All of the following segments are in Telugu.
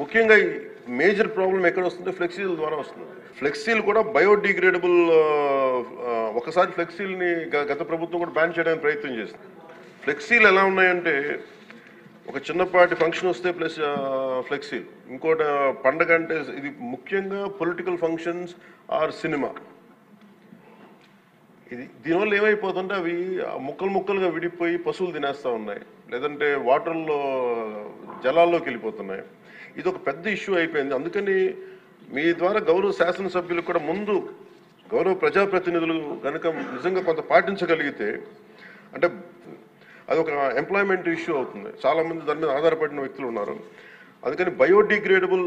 ముఖ్యంగా మేజర్ ప్రాబ్లం ఎక్కడ వస్తుంటే ఫ్లెక్సీల ద్వారా వస్తుంది. ఫ్లెక్సీలు కూడా బయోడిగ్రేడబుల్. ఒకసారి ఫ్లెక్సీల్ని గత ప్రభుత్వం కూడా బ్యాన్ చేయడానికి ప్రయత్నం చేస్తుంది. ఫ్లెక్సీలు ఎలా ఉన్నాయంటే ఒక చిన్నపాటి ఫంక్షన్ వస్తే ప్లస్ ఫ్లెక్సీలు, ఇంకోటి పండగ అంటే ఇది ముఖ్యంగా పొలిటికల్ ఫంక్షన్స్ ఆర్ సినిమా. దీనివల్ల ఏమైపోతుంటే అవి ముక్కలుగా విడిపోయి పశువులు తినేస్తూ ఉన్నాయి, లేదంటే వాటర్లో జలాల్లోకి వెళ్ళిపోతున్నాయి. ఇది ఒక పెద్ద ఇష్యూ అయిపోయింది. అందుకని మీ ద్వారా గౌరవ శాసనసభ్యులకు కూడా ముందు గౌరవ ప్రజాప్రతినిధులు కనుక నిజంగా కొంత పాటించగలిగితే, అంటే అదొక ఎంప్లాయ్మెంట్ ఇష్యూ అవుతుంది. చాలామంది దాని మీద ఆధారపడిన వ్యక్తులు ఉన్నారు. అందుకని బయోడిగ్రేడబుల్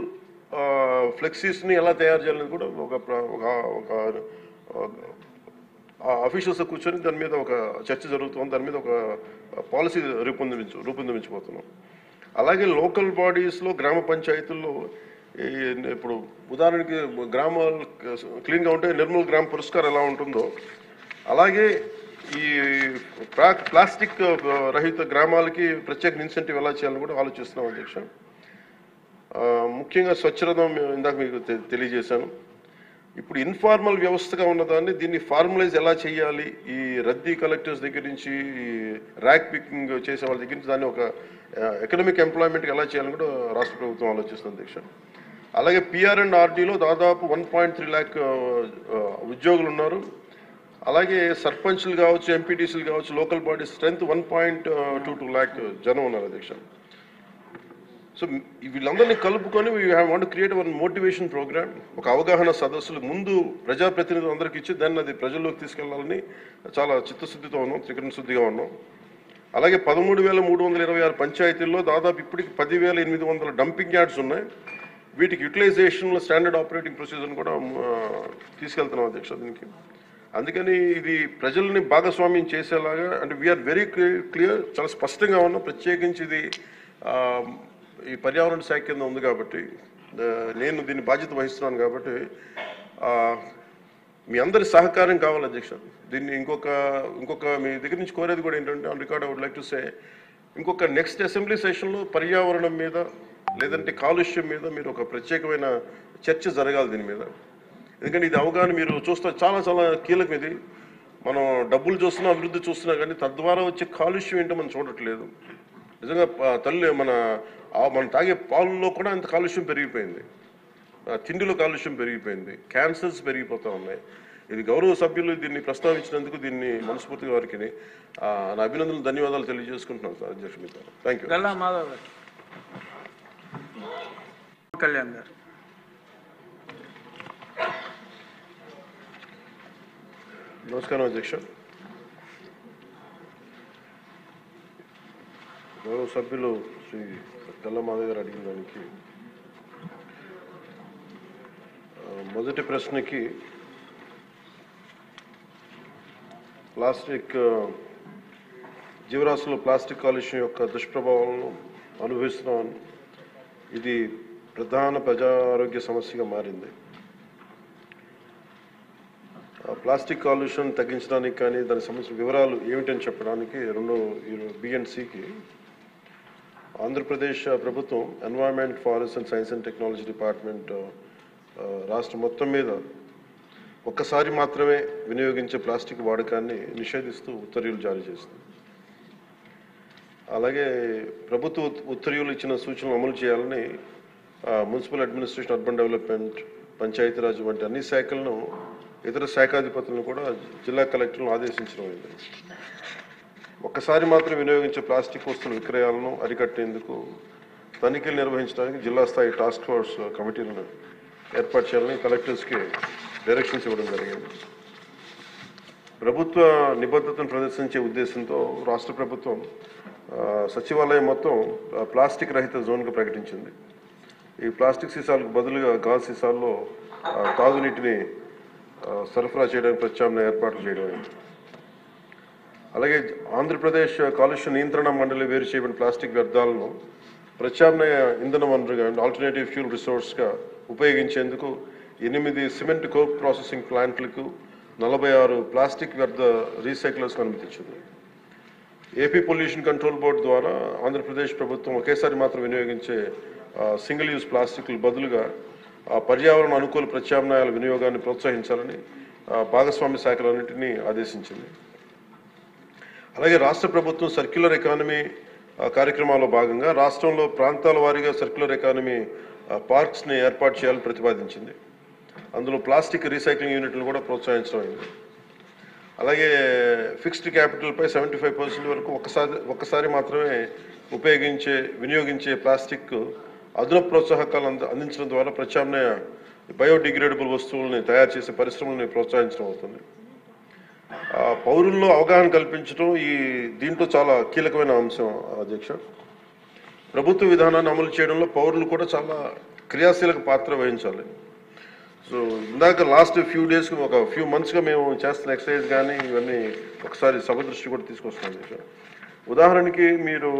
ఫ్లెక్సీస్ని ఎలా తయారు చేయాలని కూడా ఒక అఫీషియల్స్ కూర్చొని దాని మీద ఒక చర్చ జరుగుతుంది. దాని మీద ఒక పాలసీ రూపొందించబోతున్నాం. అలాగే లోకల్ బాడీస్లో గ్రామ పంచాయతీల్లో ఇప్పుడు ఉదాహరణకి గ్రామాలు క్లీన్గా ఉంటే నిర్మల్ గ్రామ పురస్కారం ఎలా ఉంటుందో అలాగే ఈ ప్లాస్టిక్ రహిత గ్రామాలకి ప్రత్యేక ఇన్సెంటివ్ ఎలా చేయాలని కూడా ఆలోచిస్తున్నాం అధ్యక్ష. ముఖ్యంగా స్వచ్ఛరథం ఇందాక మీకు తెలియజేశాను. ఇప్పుడు ఇన్ఫార్మల్ వ్యవస్థగా ఉన్నదాన్ని దీన్ని ఫార్మలైజ్ ఎలా చేయాలి, ఈ రద్దీ కలెక్టర్స్ దగ్గర నుంచి ఈ ర్యాక్ పికింగ్ చేసే వాళ్ళ దగ్గర నుంచి దాన్ని ఒక ఎకనామిక్ ఎంప్లాయ్మెంట్కి ఎలా చేయాలని కూడా రాష్ట్ర ప్రభుత్వం ఆలోచిస్తుంది అధ్యక్ష. అలాగే PR&RDలో దాదాపు 1.3 lakh ఉద్యోగులు ఉన్నారు. అలాగే సర్పంచ్లు కావచ్చు, ఎంపీటీసీలు కావచ్చు, లోకల్ బాడీ స్ట్రెంత్ 1.22 lakh జనం ఉన్నారు అధ్యక్ష. సో వీళ్ళందరినీ కలుపుకొని we want create one motivation program, ఒక అవగాహన సదస్సులు ముందు ప్రజాప్రతినిధులు అందరికీ ఇచ్చి దాన్ని అది ప్రజల్లోకి తీసుకెళ్లాలని చాలా చిత్తశుద్ధితో ఉన్నాం, త్రికరణ శుద్ధిగా ఉన్నాం. అలాగే 13,326 పంచాయతీల్లో దాదాపు ఇప్పటికి 10,800 డంపింగ్ యార్డ్స్ ఉన్నాయి. వీటికి యూటిలైజేషన్లో స్టాండర్డ్ ఆపరేటింగ్ ప్రొసీజర్ని కూడా తీసుకెళ్తున్నాం అధ్యక్ష దీనికి. అందుకని ఇది ప్రజల్ని భాగస్వామ్యం చేసేలాగా, అంటే వీఆర్ వెరీ క్లియర్, చాలా స్పష్టంగా ఉన్నాం. ప్రత్యేకించి ఇది ఈ పర్యావరణ శాఖ కింద ఉంది కాబట్టి నేను దీన్ని బాధ్యత వహిస్తున్నాను కాబట్టి మీ అందరి సహకారం కావాలి అధ్యక్ష. దీన్ని ఇంకొక మీ దగ్గర నుంచి కోరేది కూడా ఏంటంటే, on record I would like to say, ఇంకొక నెక్స్ట్ అసెంబ్లీ సెషన్లో పర్యావరణం మీద లేదంటే కాలుష్యం మీద మీరు ఒక ప్రత్యేకమైన చర్చ జరగాలి దీని మీద. ఎందుకంటే ఇది అవగాహన మీరు చూస్తే చాలా చాలా కీలకం. ఇది మనం డబ్బులు చూస్తున్నా, అభివృద్ధి చూస్తున్నా, కానీ తద్వారా వచ్చే కాలుష్యం ఏంటో మనం చూడట్లేదు. నిజంగా తల్లి మనం తాగే పాలలో కూడా అంత కాలుష్యం పెరిగిపోయింది, తిండిలో కాలుష్యం పెరిగిపోయింది, క్యాన్సర్స్ పెరిగిపోతూ ఉన్నాయి. ఇది గౌరవ సభ్యులు దీన్ని ప్రస్తావించినందుకు దీన్ని మనస్ఫూర్తిగా వారికి నా అభినందనలు, ధన్యవాదాలు తెలియజేసుకుంటున్నాను సార్ అధ్యక్ష మీతో. Thank you. కళ్యాణ్ గారు. నమస్కారం అధ్యక్ష. గౌరవ సభ్యులు శ్రీ గల్లా మాధవ్ గారు అడిగిన దానికి మొదటి ప్రశ్నకి ప్లాస్టిక్ జీవరాశుల్లో ప్లాస్టిక్ కాలుష్యం యొక్క దుష్ప్రభావాలను అనుభవిస్తున్నాం. ఇది ప్రధాన ప్రజా ఆరోగ్య సమస్యగా మారింది. ప్లాస్టిక్ కాలుష్యం తగ్గించడానికి కానీ దానికి సంబంధించిన వివరాలు ఏమిటని చెప్పడానికి BNCకి ఆంధ్రప్రదేశ్ ప్రభుత్వం environment, forest and science and technology department రాష్ట్రం మొత్తం మీద ఒక్కసారి మాత్రమే వినియోగించే ప్లాస్టిక్ వాడకాన్ని నిషేధిస్తూ ఉత్తర్వులు జారీ చేస్తుంది. అలాగే ప్రభుత్వ ఉత్తర్వులు ఇచ్చిన సూచనలు అమలు చేయాలని municipal administration, urban development, Panchayati Raj వంటి అన్ని శాఖలను, ఇతర శాఖాధిపతులను కూడా జిల్లా కలెక్టర్లను ఆదేశించడం అయింది. ఒక్కసారి మాత్రం వినియోగించే ప్లాస్టిక్ వస్తువుల విక్రయాలను అరికట్టేందుకు తనిఖీలు నిర్వహించడానికి జిల్లా స్థాయి టాస్క్ ఫోర్స్ కమిటీలను ఏర్పాటు చేయాలని కలెక్టర్స్కి డైరెక్షన్స్ ఇవ్వడం జరిగింది. ప్రభుత్వ నిబద్ధతను ప్రదర్శించే ఉద్దేశంతో రాష్ట్ర ప్రభుత్వం సచివాలయం మొత్తం ప్లాస్టిక్ రహిత జోన్గా ప్రకటించింది. ఈ ప్లాస్టిక్ సీసాలకు బదులుగా గాజు సీసాల్లో తాగునీటిని సరఫరా చేయడానికి ప్రత్యామ్నాయ ఏర్పాట్లు చేయడం అయింది. అలాగే ఆంధ్రప్రదేశ్ కాలుష్య నియంత్రణ మండలి వేరు చేయబడిన ప్లాస్టిక్ వ్యర్థాలను ప్రత్యామ్నాయ ఇంధన వనరుగా, ఆల్టర్నేటివ్ ఫ్యూల్ రిసోర్స్గా ఉపయోగించేందుకు 8 సిమెంట్ కోక్ ప్రాసెసింగ్ ప్లాంట్లకు 46 ప్లాస్టిక్ వ్యర్థ రీసైక్లర్స్కి అనుమతించింది. ఏపీ పొల్యూషన్ కంట్రోల్ బోర్డు ద్వారా ఆంధ్రప్రదేశ్ ప్రభుత్వం ఒకేసారి మాత్రం వినియోగించే సింగిల్ యూజ్ ప్లాస్టిక్లు బదులుగా పర్యావరణ అనుకూల ప్రత్యామ్నాయాల వినియోగాన్ని ప్రోత్సహించాలని భాగస్వామ్య శాఖలన్నింటినీ ఆదేశించింది. అలాగే రాష్ట్ర ప్రభుత్వం సర్క్యులర్ ఎకానమీ కార్యక్రమాల్లో భాగంగా రాష్ట్రంలో ప్రాంతాల వారీగా సర్క్యులర్ ఎకానమీ పార్క్స్ని ఏర్పాటు చేయాలని ప్రతిపాదించింది. అందులో ప్లాస్టిక్ రీసైక్లింగ్ యూనిట్లు కూడా ప్రోత్సహించడం అయింది. అలాగే ఫిక్స్డ్ క్యాపిటల్పై 75% వరకు ఒక్కసారి మాత్రమే వినియోగించే ప్లాస్టిక్ అదనపు ప్రోత్సాహకాలు అందించడం ద్వారా ప్రత్యామ్నాయ బయోడిగ్రేడబుల్ వస్తువుల్ని తయారు చేసే పరిశ్రమల్ని ప్రోత్సహించడం అవుతుంది. పౌరుల్లో అవగాహన కల్పించడం దీంట్లో చాలా కీలకమైన అంశం అధ్యక్ష. ప్రభుత్వ విధానాన్ని అమలు చేయడంలో పౌరులు కూడా చాలా క్రియాశీలక పాత్ర వహించాలి. సో ఇందాక లాస్ట్ ఫ్యూ మంత్స్గా మేము చేస్తున్న ఎక్సర్సైజ్ కానీ ఇవన్నీ ఒకసారి సభ దృష్టి కూడా తీసుకొస్తున్నాం అధ్యక్ష. ఉదాహరణకి మీరు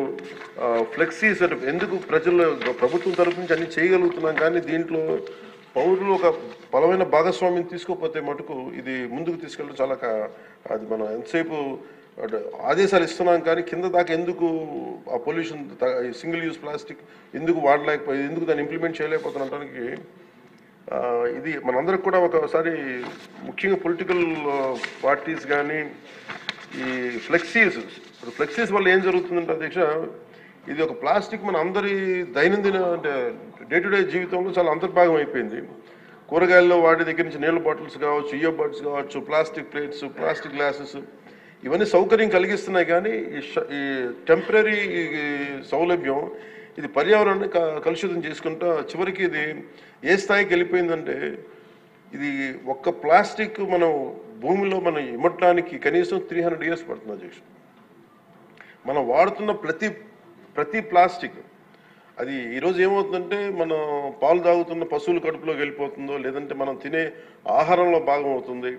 ఫ్లెక్సీస్ ఎందుకు ప్రభుత్వం తరఫు నుంచి అన్ని చేయగలుగుతున్నాం, కానీ దీంట్లో పౌరులు ఒక బలమైన భాగస్వామ్యం తీసుకోకపోతే మటుకు ఇది ముందుకు తీసుకెళ్ళడం చాలా అది మనం ఎంతసేపు ఆదేశాలు ఇస్తున్నాం కానీ కింద దాకా ఎందుకు ఆ పొల్యూషన్ సింగిల్ యూజ్ ప్లాస్టిక్ ఎందుకు ఎందుకు దాన్ని ఇంప్లిమెంట్ చేయలేకపోతున్నటానికి ఇది మనందరికి కూడా ఒకసారి ముఖ్యంగా పొలిటికల్ పార్టీస్ కానీ ఈ ఫ్లెక్సీస్ వల్ల ఏం జరుగుతుందంటే అధ్యక్ష, ఇది ఒక ప్లాస్టిక్ మన అందరి దైనందిన అంటే డే టు డే జీవితంలో చాలా అంతర్భాగం అయిపోయింది. కూరగాయల్లో వాటి దగ్గర నుంచి నీళ్ళ బాటిల్స్ కావచ్చు, ఇయర్ బడ్స్ కావచ్చు, ప్లాస్టిక్ ప్లేట్స్, ప్లాస్టిక్ గ్లాసెస్ ఇవన్నీ సౌకర్యం కలిగిస్తున్నాయి. కానీ ఈ టెంపరీ సౌలభ్యం ఇది పర్యావరణాన్ని కలుషితం చేసుకుంటా చివరికి ఇది ఏ స్థాయికి వెళ్ళిపోయిందంటే ఇది ఒక్క ప్లాస్టిక్ మనం భూమిలో మనం ఇమ్మటానికి కనీసం 300 years పడుతుంది అధ్యక్ష. మనం వాడుతున్న ప్రతి ప్లాస్టిక్ అది ఈరోజు ఏమవుతుందంటే మనం పాలు తాగుతున్న పశువుల కడుపులోకి వెళ్ళిపోతుందో, లేదంటే మనం తినే ఆహారంలో భాగం అవుతుంది.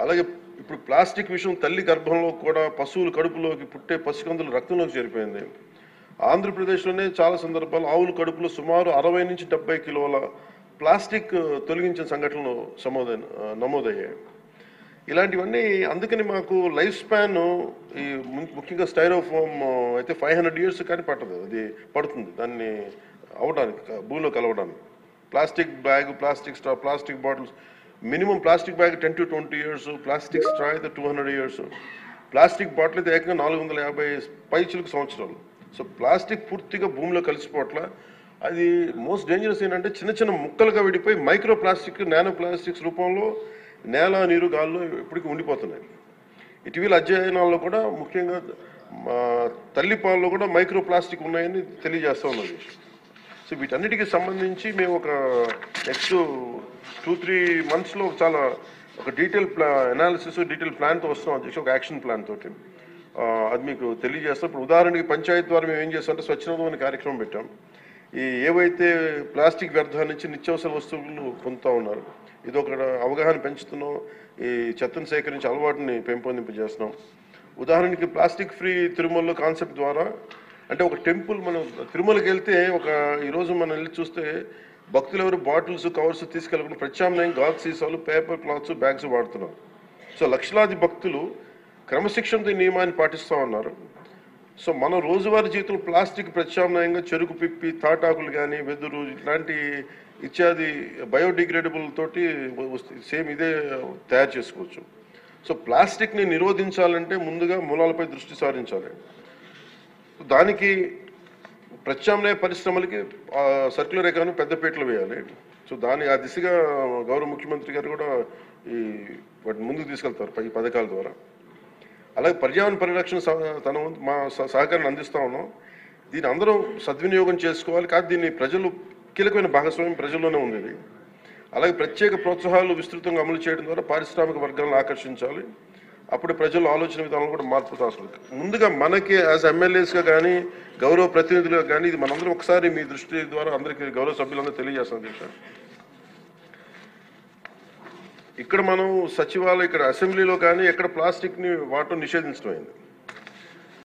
అలాగే ఇప్పుడు ప్లాస్టిక్ విషయం తల్లి గర్భంలో కూడా పశువుల కడుపులోకి పుట్టే పసికందుల రక్తంలోకి చేరిపోయింది. ఆంధ్రప్రదేశ్లోనే చాలా సందర్భాలు ఆవుల కడుపులో సుమారు 60 నుంచి 70 కిలోల ప్లాస్టిక్ తొలగించిన సంఘటనలు నమోదయ్యాయి. ఇలాంటివన్నీ అందుకని మాకు లైఫ్ స్పాన్ ఈ ముఖ్యంగా స్టైరోఫోమ్ అయితే 500 years కానీ పట్టదు, అది పడుతుంది దాన్ని అవడానికి భూమిలో కలవడానికి. Plastic bag, plastic straw, plastic bottles minimum plastic bag 10 to 20 years, plastic straw అయితే 200 years, ప్లాస్టిక్ బాటిల్ అయితే ఏకంగా 450 పైచిలకు సంవత్సరాలు. సో ప్లాస్టిక్ పూర్తిగా భూమిలో కలిసిపోవట్ల. అది మోస్ట్ డేంజరస్ ఏంటంటే చిన్న చిన్న ముక్కలుగా విడిపోయి మైక్రో ప్లాస్టిక్, నానో ప్లాస్టిక్స్ రూపంలో నేల, నీరు, గాల్లో ఇప్పటికీ ఉండిపోతున్నాయి. ఇటీవల అధ్యయనాల్లో కూడా ముఖ్యంగా తల్లిపాలలో కూడా మైక్రో ప్లాస్టిక్ ఉన్నాయని తెలియజేస్తూ ఉన్నది. సో వీటన్నిటికీ సంబంధించి మేము ఒక నెక్స్ట్ 2-3 monthsలో చాలా ఒక డీటెయిల్ అనాలిసిస్, డీటెయిల్ ప్లాన్తో వస్తున్నాం అధ్యక్ష, ఒక యాక్షన్ ప్లాన్ తోటి. అది మీకు తెలియజేస్తాం. ఇప్పుడు ఉదాహరణకి పంచాయతీ ద్వారా మేము ఏం చేస్తామంటే స్వచ్ఛందం అనే కార్యక్రమం పెట్టాం. ఏవైతే ప్లాస్టిక్ వ్యర్థాల నుంచి నిత్యావసర వస్తువులు పొందుతూ ఉన్నారు, ఇది ఒక అవగాహన పెంచుతున్నాం. ఈ చెత్తను సేకరించి అలవాటుని పెంపొందింపజేస్తున్నాం. ఉదాహరణకి ప్లాస్టిక్ ఫ్రీ తిరుమలలో కాన్సెప్ట్ ద్వారా అంటే ఒక టెంపుల్ మనం తిరుమలకి వెళ్తే ఈరోజు మనం వెళ్ళి చూస్తే భక్తులు ఎవరు బాటిల్స్, కవర్స్ తీసుకెళ్ళకుండా ప్రత్యామ్నాయం గాజు సీసాలు, పేపర్ క్లాత్స్, బ్యాగ్స్ వాడుతున్నారు. సో లక్షలాది భక్తులు క్రమశిక్షణతో ఈ నియమాన్ని పాటిస్తూ ఉన్నారు. సో మన రోజువారీ జీవితంలో ప్లాస్టిక్ ప్రత్యామ్నాయంగా చెరుకు పిప్పి, తాటాకులు కానీ, వెదురు ఇట్లాంటి ఇత్యాది బయోడిగ్రేడబుల్ తోటి సేమ్ ఇదే తయారు చేసుకోవచ్చు. సో ప్లాస్టిక్ని నిరోధించాలంటే ముందుగా మూలాలపై దృష్టి సారించాలి. దానికి ప్రత్యామ్నాయ పరిశ్రమలకి సర్క్యులర్ ఎకానమీ పెద్దపీటలు వేయాలి. సో ఆ దిశగా గౌరవ ముఖ్యమంత్రి గారు కూడా వాటిని ముందుకు తీసుకెళ్తారు ఈ పథకాల ద్వారా. అలాగే పర్యావరణ పరిరక్షణ మా సహకారాన్ని అందిస్తూ ఉన్నాం. దీన్ని అందరం సద్వినియోగం చేసుకోవాలి. కాదు దీన్ని ప్రజలు కీలకమైన భాగస్వామ్యం ప్రజల్లోనే ఉంది. అలాగే ప్రత్యేక ప్రోత్సాహాలు విస్తృతంగా అమలు చేయడం ద్వారా పారిశ్రామిక వర్గాలను ఆకర్షించాలి. అప్పుడు ప్రజల ఆలోచన విధానం కూడా మార్పు అవసరం. ముందుగా మనకి యాజ్ ఎమ్మెల్యేస్గా కానీ, గౌరవ ప్రతినిధులుగా కానీ ఇది మనందరం ఒకసారి మీ దృష్టి ద్వారా అందరికీ గౌరవ సభ్యులందరూ తెలియజేస్తాం అధ్యక్ష. ఇక్కడ మనం సచివాలయం, ఇక్కడ అసెంబ్లీలో కానీ ఎక్కడ ప్లాస్టిక్ని వాడటం నిషేధించడం అయింది.